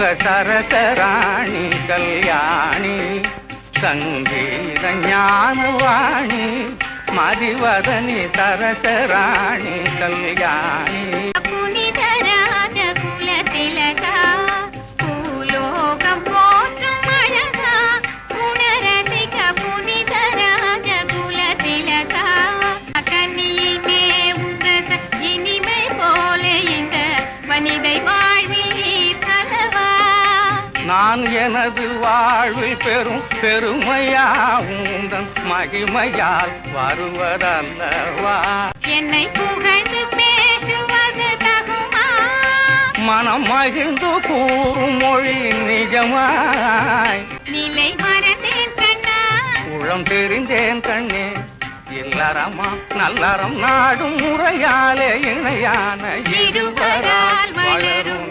சரசராணி கல்யாணி சங்கீத ஞானவாணி மதிவதனி சரசராணி கல்யாணி நான் எனது வாழ்வில் பெரும் பெருமையாவுந்தன் மகிமையால் வருவதல்லவா என்னை புகழ்ந்து பேசுவது தகுமா மனம் மகிழ்ந்து கூறும் மொழி நிஜமாய் நிலை மறந்தேன் கண்ணா உளம் தெரிந்தேன் கண்ணே இல்லறமா நல்லறம் நாடும் முறையாலே இணையான இருவரால் வளரும்